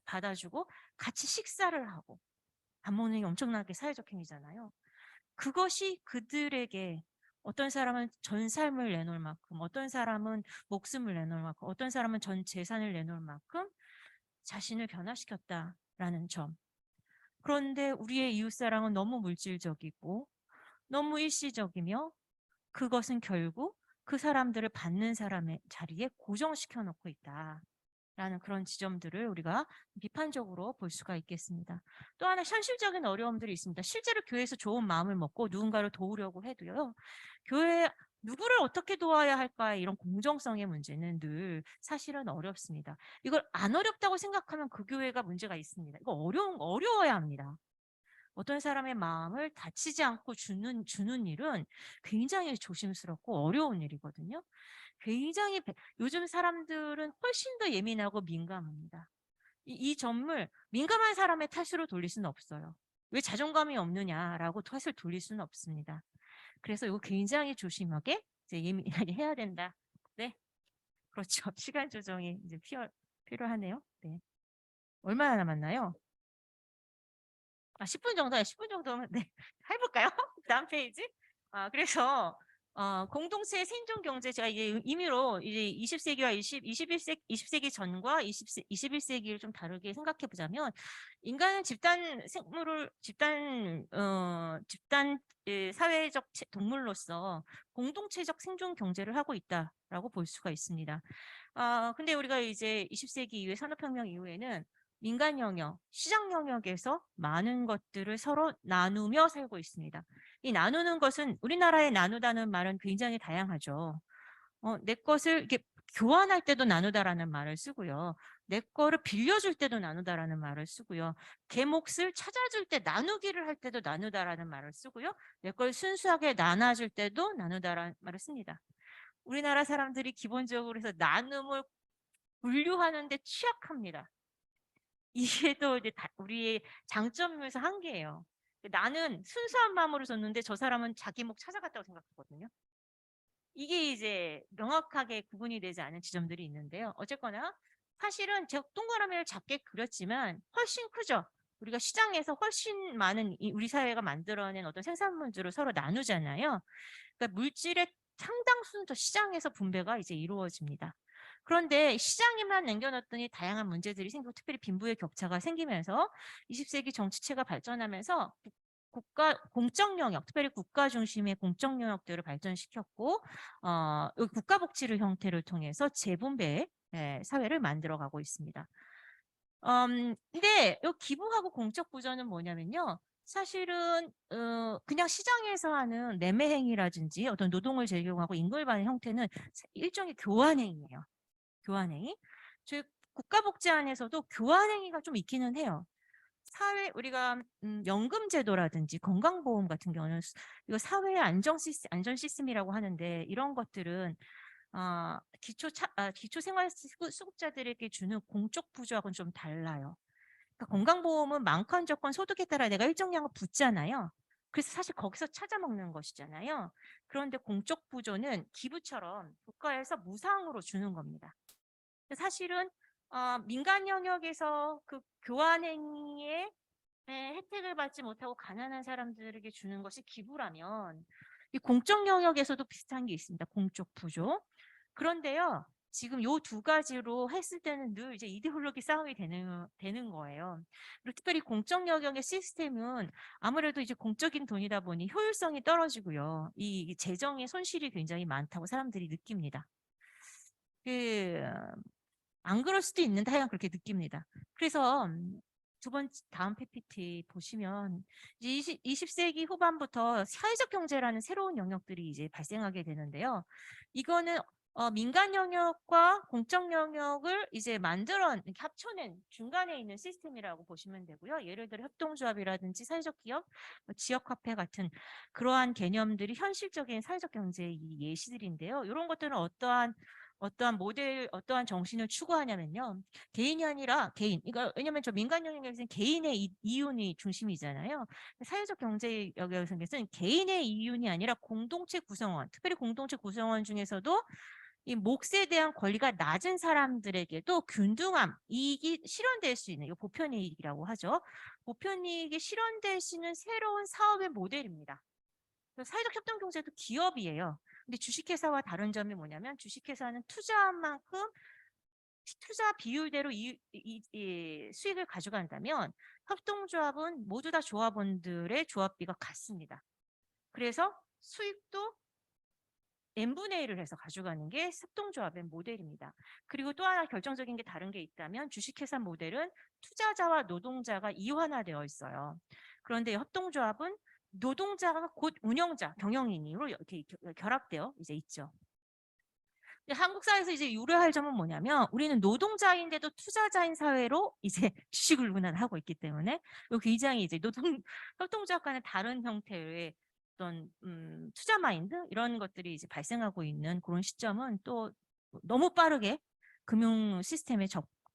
받아주고 같이 식사를 하고 밥 먹는 게 엄청나게 사회적 행위잖아요. 그것이 그들에게 어떤 사람은 전 삶을 내놓을 만큼, 어떤 사람은 목숨을 내놓을 만큼, 어떤 사람은 전 재산을 내놓을 만큼 자신을 변화시켰다라는 점. 그런데 우리의 이웃사랑은 너무 물질적이고 너무 일시적이며 그것은 결국 그 사람들을 받는 사람의 자리에 고정시켜 놓고 있다. 라는 그런 지점들을 우리가 비판적으로 볼 수가 있겠습니다. 또 하나 현실적인 어려움들이 있습니다. 실제로 교회에서 좋은 마음을 먹고 누군가를 도우려고 해도요. 교회 누구를 어떻게 도와야 할까 이런 공정성의 문제는 늘 사실은 어렵습니다. 이걸 안 어렵다고 생각하면 그 교회가 문제가 있습니다. 이거 어려워야 합니다. 어떤 사람의 마음을 다치지 않고 주는 일은 굉장히 조심스럽고 어려운 일이거든요. 굉장히 요즘 사람들은 훨씬 더 예민하고 민감합니다. 이 점을 민감한 사람의 탓으로 돌릴 수는 없어요. 왜 자존감이 없느냐라고 탓을 돌릴 수는 없습니다. 그래서 이거 굉장히 조심하게 이제 예민하게 해야 된다. 네, 그렇죠. 시간 조정이 이제 필요하네요. 네. 얼마나 남았나요? 10분 정도야. 10분 정도면 네. 해볼까요? 다음 페이지. 그래서 공동체 생존 경제 제가 이제 임의로 이제 20세기와 21세기 전과 21세기를 좀 다르게 생각해 보자면 인간은 집단 사회적 동물로서 공동체적 생존 경제를 하고 있다라고 볼 수가 있습니다. 근데 우리가 이제 20세기 이후에 산업혁명 이후에는 민간 영역, 시장 영역에서 많은 것들을 서로 나누며 살고 있습니다. 이 나누는 것은 우리나라에 나누다는 말은 굉장히 다양하죠. 내 것을 이렇게 교환할 때도 나누다라는 말을 쓰고요. 내 거를 빌려줄 때도 나누다라는 말을 쓰고요. 개 몫을 찾아줄 때 나누기를 할 때도 나누다라는 말을 쓰고요. 내 걸 순수하게 나눠줄 때도 나누다라는 말을 씁니다. 우리나라 사람들이 기본적으로 해서 나눔을 분류하는 데 취약합니다. 이게 또 이제 우리의 장점이면서 한계예요. 나는 순수한 마음으로 줬는데 저 사람은 자기 목 찾아갔다고 생각하거든요. 이게 이제 명확하게 구분이 되지 않은 지점들이 있는데요. 어쨌거나 사실은 제가 동그라미를 작게 그렸지만 훨씬 크죠. 우리가 시장에서 훨씬 많은 우리 사회가 만들어낸 어떤 생산물들을 서로 나누잖아요. 그러니까 물질의 상당수는 더 시장에서 분배가 이제 이루어집니다. 그런데 시장에만 남겨놨더니 다양한 문제들이 생기고 특별히 빈부의 격차가 생기면서 20세기 정치체가 발전하면서 공적 영역, 특별히 국가 중심의 공적 영역들을 발전시켰고 국가 복지를 형태를 통해서 재분배 사회를 만들어가고 있습니다. 근데 이 기부하고 공적 부전은 뭐냐면요. 사실은 그냥 시장에서 하는 매매 행위라든지 어떤 노동을 제공하고 임금을 받는 형태는 일종의 교환행위예요. 교환행위. 즉 국가복지 안에서도 교환행위가 좀 있기는 해요. 우리가 연금 제도라든지 건강보험 같은 경우는 이거 사회 안전 시스템이라고 하는데 이런 것들은 기초 생활 수급자들에게 주는 공적 부조하고는 좀 달라요. 그러니까 건강보험은 많건 적건 소득에 따라 내가 일정량을 붓잖아요. 그래서 사실 거기서 찾아먹는 것이잖아요. 그런데 공적 부조는 기부처럼 국가에서 무상으로 주는 겁니다. 사실은 민간 영역에서 그 교환행위에 혜택을 받지 못하고 가난한 사람들에게 주는 것이 기부라면 이 공적 영역에서도 비슷한 게 있습니다. 공적 부조. 그런데요. 지금 요 두 가지로 했을 때는 늘 이제 이데올로기 싸움이 되는 거예요. 그리고 특별히 공적 영역의 시스템은 아무래도 이제 공적인 돈이다 보니 효율성이 떨어지고요. 이 재정의 손실이 굉장히 많다고 사람들이 느낍니다. 안 그럴 수도 있는데 하여간 그렇게 느낍니다. 그래서 다음 PPT 보시면 이제 20세기 후반부터 사회적 경제라는 새로운 영역들이 이제 발생하게 되는데요. 이거는 민간 영역과 공적 영역을 이제 합쳐낸 중간에 있는 시스템이라고 보시면 되고요. 예를 들어 협동조합이라든지 사회적 기업, 지역화폐 같은 그러한 개념들이 현실적인 사회적 경제의 예시들인데요. 이런 것들은 어떠한 정신을 추구하냐면요. 개인이 아니라 개인. 왜냐면 저 민간 영역에서는 개인의 이윤이 중심이잖아요. 사회적 경제 영역에서는 개인의 이윤이 아니라 공동체 구성원, 특별히 공동체 구성원 중에서도 이 몫에 대한 권리가 낮은 사람들에게도 균등함, 이익이 실현될 수 있는, 이거 보편이익이라고 하죠. 보편이익이 실현될 수 있는 새로운 사업의 모델입니다. 사회적 협동 경제도 기업이에요. 근데 주식회사와 다른 점이 뭐냐면 주식회사는 투자한 만큼 투자 비율대로 수익을 가져간다면 협동조합은 모두 다 조합원들의 조합비가 같습니다. 그래서 수익도 n분의 1을 해서 가져가는 게 협동조합의 모델입니다. 그리고 또 하나 결정적인 게 다른 게 있다면 주식회사 모델은 투자자와 노동자가 이완화되어 있어요. 그런데 협동조합은 노동자가 곧 운영자, 경영인으로 이렇게 결합되어 이제 있죠. 근데 한국 사회에서 이제 유래할 점은 뭐냐면 우리는 노동자인데도 투자자인 사회로 이제 주식을 운운하고 있기 때문에 요 굉장히 이제 협동조합과는 다른 형태의 어떤 투자 마인드 이런 것들이 이제 발생하고 있는 그런 시점은 또 너무 빠르게 금융 시스템에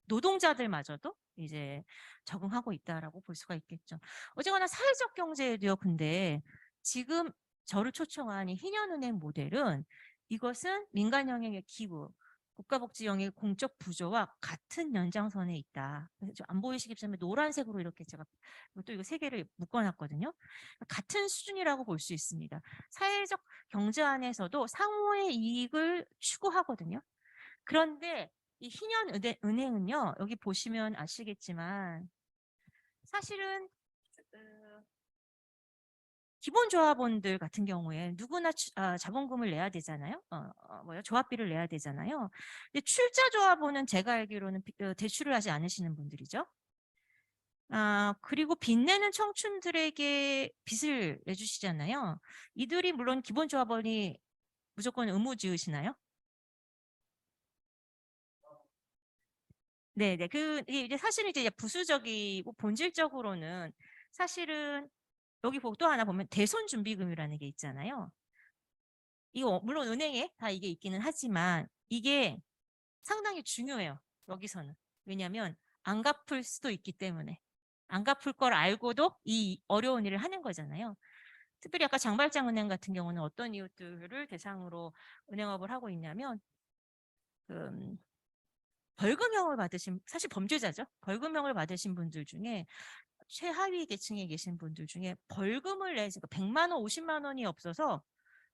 노동자들마저도 이제 적응하고 있다라고 볼 수가 있겠죠. 어쨌거나 사회적 경제도요. 근데 지금 저를 초청한 이 희년은행 모델은 이것은 민간 영역의 기부, 국가복지 영역의 공적 부조와 같은 연장선에 있다. 그래서 안 보이시기 때문에 노란색으로 이렇게 제가 또 이거 세 개를 묶어놨거든요. 같은 수준이라고 볼 수 있습니다. 사회적 경제 안에서도 상호의 이익을 추구하거든요. 그런데 이 희년은행은요, 여기 보시면 아시겠지만 사실은 기본 조합원들 같은 경우에 누구나 자본금을 내야 되잖아요. 조합비를 내야 되잖아요. 근데 출자 조합원은 제가 알기로는 대출을 하지 않으시는 분들이죠. 그리고 빚내는 청춘들에게 빚을 내주시잖아요. 이들이 물론 기본 조합원이 무조건 의무 지으시나요? 네네. 이제 사실은 이제 부수적이고 본질적으로는 사실은 여기 또 하나 보면 대손 준비금이라는 게 있잖아요. 이거 물론 은행에 다 이게 있기는 하지만 이게 상당히 중요해요. 여기서는. 왜냐하면 안 갚을 수도 있기 때문에. 안 갚을 걸 알고도 이 어려운 일을 하는 거잖아요. 특별히 아까 장발장 은행 같은 경우는 어떤 이웃들을 대상으로 은행업을 하고 있냐면 그 벌금형을 받으신 사실 범죄자죠. 벌금형을 받으신 분들 중에 최하위 계층에 계신 분들 중에 벌금을 내지 100만 원, 50만 원이 없어서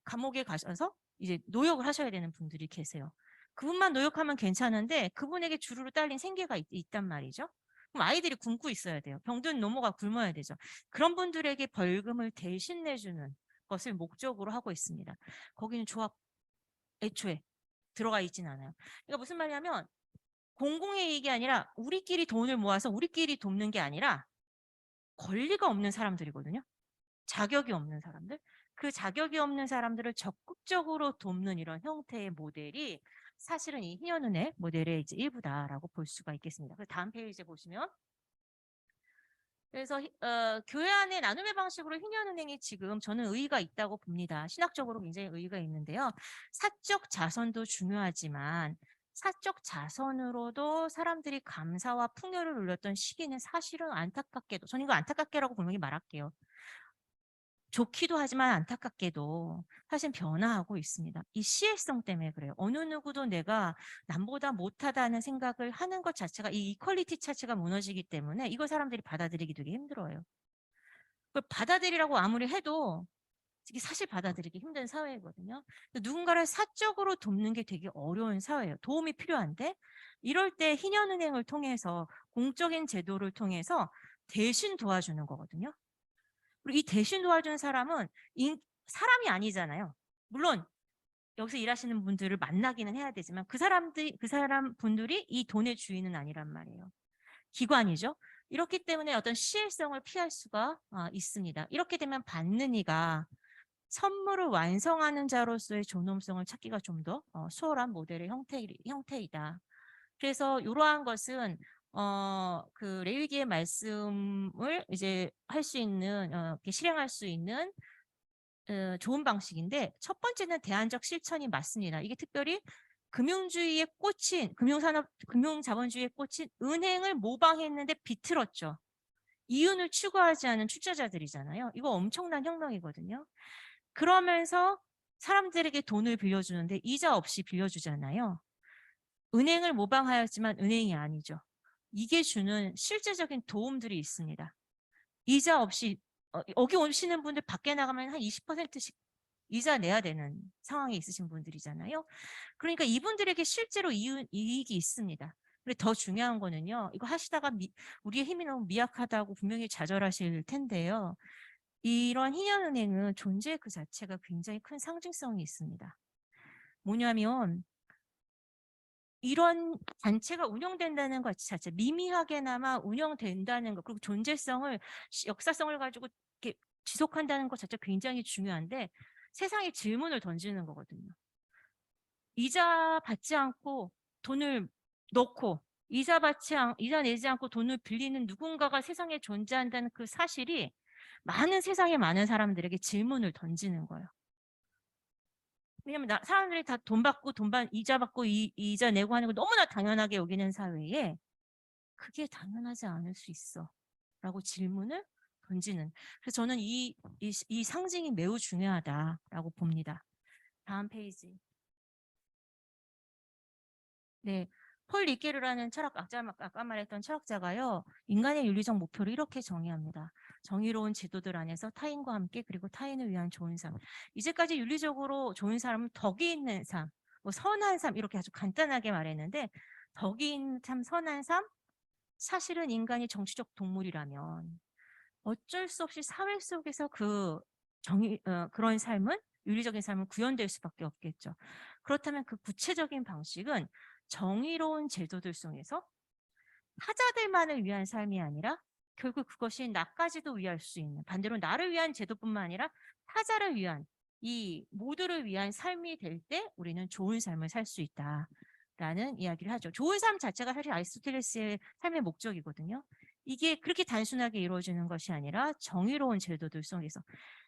감옥에 가셔서 이제 노역을 하셔야 되는 분들이 계세요. 그분만 노역하면 괜찮은데 그분에게 주르르 딸린 생계가 있단 말이죠. 그럼 아이들이 굶고 있어야 돼요. 병든 노모가 굶어야 되죠. 그런 분들에게 벌금을 대신 내주는 것을 목적으로 하고 있습니다. 거기는 조합 애초에 들어가 있진 않아요. 그러니까 무슨 말이냐면 공공의 이익이 아니라 우리끼리 돈을 모아서 우리끼리 돕는 게 아니라 권리가 없는 사람들이거든요. 자격이 없는 사람들. 그 자격이 없는 사람들을 적극적으로 돕는 이런 형태의 모델이 사실은 이 희년은행 모델의 이제 일부다라고 볼 수가 있겠습니다. 그 다음 페이지 보시면 그래서 교회 안의 나눔의 방식으로 희년은행이 지금 저는 의의가 있다고 봅니다. 신학적으로 굉장히 의의가 있는데요. 사적 자선도 중요하지만 사적 자선으로도 사람들이 감사와 풍요를 누렸던 시기는 사실은 안타깝게도 저는 이거 안타깝게라고 분명히 말할게요. 좋기도 하지만 안타깝게도 사실 변화하고 있습니다. 이 시혜성 때문에 그래요. 어느 누구도 내가 남보다 못하다는 생각을 하는 것 자체가 이 이퀄리티 자체가 무너지기 때문에 이걸 사람들이 받아들이기 되게 힘들어요. 그걸 받아들이라고 아무리 해도 이게 사실 받아들이기 힘든 사회거든요. 누군가를 사적으로 돕는 게 되게 어려운 사회예요. 도움이 필요한데 이럴 때 희년은행을 통해서 공적인 제도를 통해서 대신 도와주는 거거든요. 그리고 이 대신 도와주는 사람은 사람이 아니잖아요. 물론 여기서 일하시는 분들을 만나기는 해야 되지만 그 사람 분들이 이 돈의 주인은 아니란 말이에요. 기관이죠. 이렇기 때문에 어떤 시혜성을 피할 수가 있습니다. 이렇게 되면 받는 이가 선물을 완성하는 자로서의 존엄성을 찾기가 좀 더 수월한 모델의 형태이다. 그래서 이러한 것은 그 레위기의 말씀을 이제 할 수 있는 실행할 수 있는 좋은 방식인데 첫 번째는 대안적 실천이 맞습니다. 이게 특별히 금융주의의 꽃인 금융자본주의의 꽃인 은행을 모방했는데 비틀었죠. 이윤을 추구하지 않은 투자자들이잖아요. 이거 엄청난 혁명이거든요. 그러면서 사람들에게 돈을 빌려주는데 이자 없이 빌려주잖아요. 은행을 모방하였지만 은행이 아니죠. 이게 주는 실제적인 도움들이 있습니다. 이자 없이 여기 오시는 분들 밖에 나가면 한 20%씩 이자 내야 되는 상황에 있으신 분들이잖아요. 그러니까 이분들에게 실제로 이익이 있습니다. 근데 더 중요한 거는요. 이거 하시다가 우리의 힘이 너무 미약하다고 분명히 좌절하실 텐데요. 이런 희년은행은 존재 그 자체가 굉장히 큰 상징성이 있습니다. 뭐냐면 이런 단체가 운영된다는 것 자체 미미하게나마 운영된다는 것 그리고 존재성을 역사성을 가지고 이렇게 지속한다는 것 자체 굉장히 중요한데 세상에 질문을 던지는 거거든요. 이자 받지 않고 돈을 넣고 이자 내지 않고 돈을 빌리는 누군가가 세상에 존재한다는 그 사실이 세상에 많은 사람들에게 질문을 던지는 거예요. 왜냐면 사람들이 다 돈 받고 이자 받고 이자 내고 하는 걸 너무나 당연하게 여기는 사회에 그게 당연하지 않을 수 있어 라고 질문을 던지는. 그래서 저는 이 상징이 매우 중요하다라고 봅니다. 다음 페이지. 네, 폴 리케르라는 아까 말했던 철학자가요, 인간의 윤리적 목표를 이렇게 정의합니다. 정의로운 제도들 안에서 타인과 함께 그리고 타인을 위한 좋은 삶. 이제까지 윤리적으로 좋은 삶은 덕이 있는 삶, 뭐 선한 삶 이렇게 아주 간단하게 말했는데 덕이 있는 삶, 선한 삶, 사실은 인간이 정치적 동물이라면 어쩔 수 없이 사회 속에서 그런 삶은 윤리적인 삶은 구현될 수밖에 없겠죠. 그렇다면 그 구체적인 방식은 정의로운 제도들 속에서 타자들만을 위한 삶이 아니라 결국 그것이 나까지도 위할 수 있는, 반대로 나를 위한 제도뿐만 아니라 타자를 위한, 이 모두를 위한 삶이 될 때 우리는 좋은 삶을 살 수 있다라는 이야기를 하죠. 좋은 삶 자체가 사실 아리스토텔레스의 삶의 목적이거든요. 이게 그렇게 단순하게 이루어지는 것이 아니라 정의로운 제도들 속에서.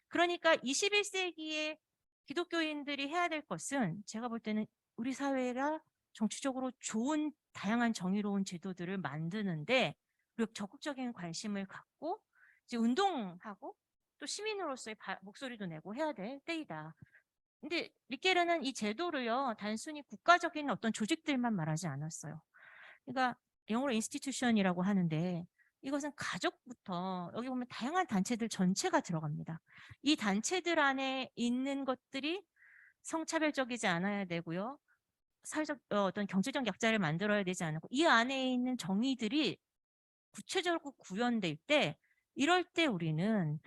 그러니까 21세기의 기독교인들이 해야 될 것은 제가 볼 때는 우리 사회가 정치적으로 좋은 다양한 정의로운 제도들을 만드는데 그리고 적극적인 관심을 갖고 이제 운동하고 또 시민으로서의 목소리도 내고 해야 될 때이다. 근데 리케르는 이 제도를요 단순히 국가적인 어떤 조직들만 말하지 않았어요. 그러니까 영어로 인스티튜션이라고 하는데 이것은 가족부터 여기 보면 다양한 단체들 전체가 들어갑니다. 이 단체들 안에 있는 것들이 성차별적이지 않아야 되고요. 사회적 어떤 경제적 약자를 만들어야 되지 않고 이 안에 있는 정의들이 구체적으로 구현될 때 이럴 때 우리는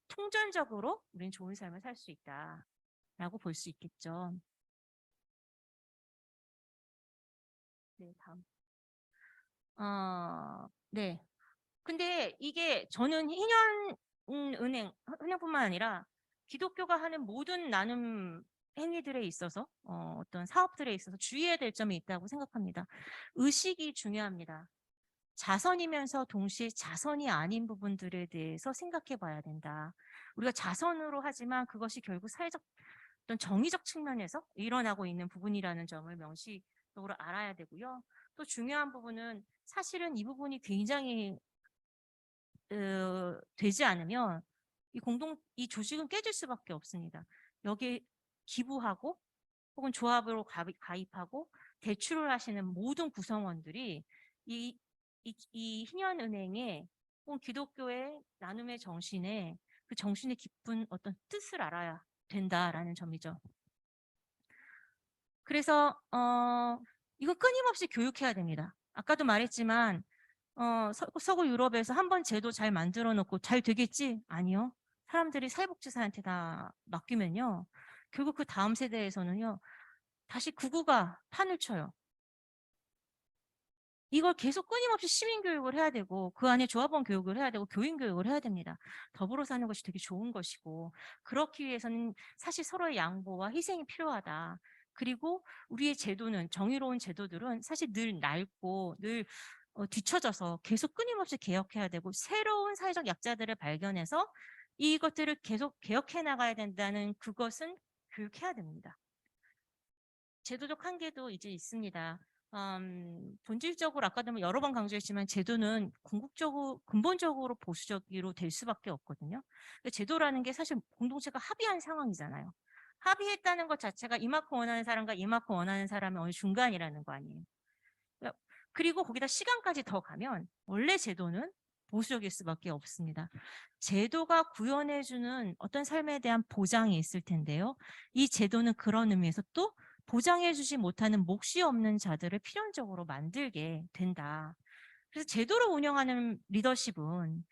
통전적으로 우리는 좋은 삶을 살 수 있다라고 볼 수 있겠죠. 네, 다음. 네. 근데 이게 저는 은행뿐만 아니라 기독교가 하는 모든 나눔 행위들에 있어서 어떤 사업들에 있어서 주의해야 될 점이 있다고 생각합니다. 의식이 중요합니다. 자선이면서 동시에 자선이 아닌 부분들에 대해서 생각해 봐야 된다. 우리가 자선으로 하지만 그것이 결국 사회적 어떤 정의적 측면에서 일어나고 있는 부분이라는 점을 명시적으로 알아야 되고요. 또 중요한 부분은 사실은 이 부분이 굉장히 되지 않으면 이 조직은 깨질 수밖에 없습니다. 여기에 기부하고 혹은 조합으로 가입하고 대출을 하시는 모든 구성원들이 이 희년은행의 혹은 기독교의 나눔의 정신에 그 정신의 깊은 어떤 뜻을 알아야 된다라는 점이죠. 그래서 이건 끊임없이 교육해야 됩니다. 아까도 말했지만 서구 유럽에서 한번 제도 잘 만들어 놓고 잘 되겠지? 아니요. 사람들이 사회복지사한테 다 맡기면요. 결국 그 다음 세대에서는요. 다시 구구가 판을 쳐요. 이걸 계속 끊임없이 시민교육을 해야 되고 그 안에 조합원 교육을 해야 되고 교인교육을 해야 됩니다. 더불어 사는 것이 되게 좋은 것이고 그렇기 위해서는 사실 서로의 양보와 희생이 필요하다. 그리고 우리의 제도는 정의로운 제도들은 사실 늘 낡고 늘 뒤처져서 계속 끊임없이 개혁해야 되고 새로운 사회적 약자들을 발견해서 이것들을 계속 개혁해 나가야 된다는 그것은 교육해야 됩니다. 제도적 한계도 이제 있습니다. 본질적으로 아까도 여러 번 강조했지만 제도는 근본적으로 보수적으로 될 수밖에 없거든요. 제도라는 게 사실 공동체가 합의한 상황이잖아요. 합의했다는 것 자체가 이만큼 원하는 사람과 이만큼 원하는 사람의 어느 중간이라는 거 아니에요. 그리고 거기다 시간까지 더 가면 원래 제도는 보수적일 수밖에 없습니다. 제도가 구현해주는 어떤 삶에 대한 보장이 있을 텐데요. 이 제도는 그런 의미에서 또 보장해주지 못하는 몫이 없는 자들을 필연적으로 만들게 된다. 그래서 제도를 운영하는 리더십은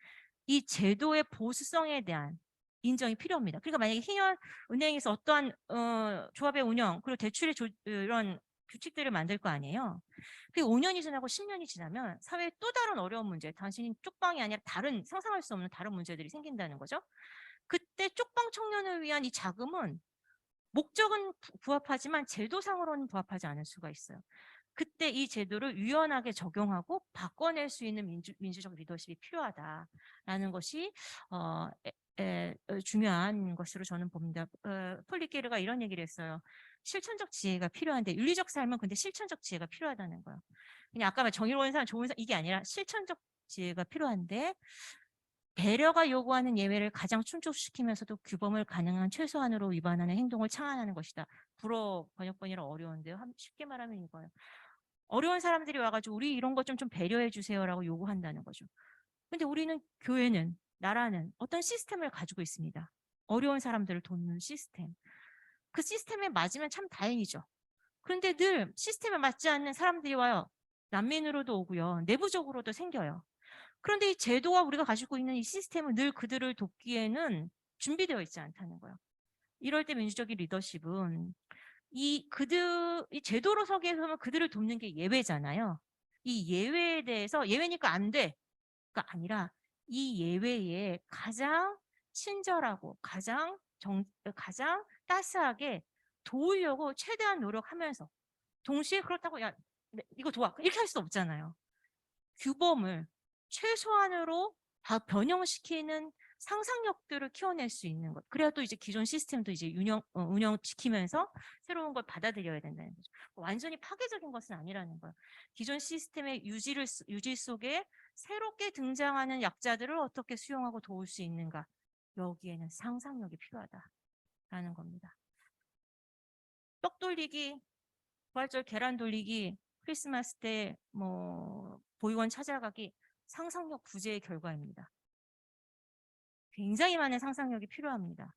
이 제도의 보수성에 대한 인정이 필요합니다. 그러니까 만약에 희년은행에서 어떠한 조합의 운영 그리고 대출의 이런 규칙들을 만들 거 아니에요. 그게 5년이 지나고 10년이 지나면 사회에 또 다른 어려운 문제, 단순히 쪽방이 아니라 상상할 수 없는 다른 문제들이 생긴다는 거죠. 그때 쪽방 청년을 위한 이 자금은 목적은 부합하지만 제도상으로는 부합하지 않을 수가 있어요. 그때 이 제도를 유연하게 적용하고 바꿔낼 수 있는 민주적 리더십이 필요하다라는 것이 중요한 것으로 저는 봅니다. 폴리케르가 이런 얘기를 했어요. 실천적 지혜가 필요한데 윤리적 삶은 근데 실천적 지혜가 필요하다는 거예요. 그냥 아까 말 정의로운 삶, 좋은 삶 이게 아니라 실천적 지혜가 필요한데 배려가 요구하는 예외를 가장 충족시키면서도 규범을 가능한 최소한으로 위반하는 행동을 창안하는 것이다. 불어 번역본이라 어려운데요. 쉽게 말하면 이거예요. 어려운 사람들이 와가지고 우리 이런 것 좀 배려해 주세요라고 요구한다는 거죠. 근데 우리는 교회는 나라는 어떤 시스템을 가지고 있습니다. 어려운 사람들을 돕는 시스템. 그 시스템에 맞으면 참 다행이죠. 그런데 늘 시스템에 맞지 않는 사람들이 와요. 난민으로도 오고요. 내부적으로도 생겨요. 그런데 이 제도와 우리가 가지고 있는 이 시스템은 늘 그들을 돕기에는 준비되어 있지 않다는 거예요. 이럴 때 민주적인 리더십은 이 제도로 서기 위해서는 그들을 돕는 게 예외잖아요. 이 예외에 대해서 예외니까 안 돼가 아니라 이 예외에 가장 친절하고 가장 따스하게 도우려고 최대한 노력하면서 동시에 그렇다고 야 이거 도와 이렇게 할 수 없잖아요. 규범을 최소한으로 다 변형시키는 상상력들을 키워낼 수 있는 것. 그래야 또 이제 기존 시스템도 이제 운영시키면서 새로운 걸 받아들여야 된다는 거죠. 완전히 파괴적인 것은 아니라는 거예요. 기존 시스템의 유지 속에 새롭게 등장하는 약자들을 어떻게 수용하고 도울 수 있는가. 여기에는 상상력이 필요하다라는 겁니다. 떡 돌리기, 부활절 계란 돌리기, 크리스마스 때 뭐 보육원 찾아가기 상상력 부재의 결과입니다. 굉장히 많은 상상력이 필요합니다.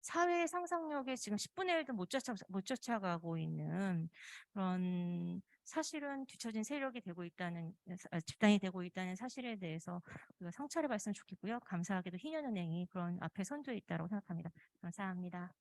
사회의 상상력에 지금 10분의 1도 못 쫓아가고 있는 그런 사실은 뒤처진 세력이 되고 있다는 집단이 되고 있다는 사실에 대해서 우리가 성찰해 봤으면 좋겠고요. 감사하게도 희년은행이 그런 앞에 선두에 있다고 생각합니다. 감사합니다.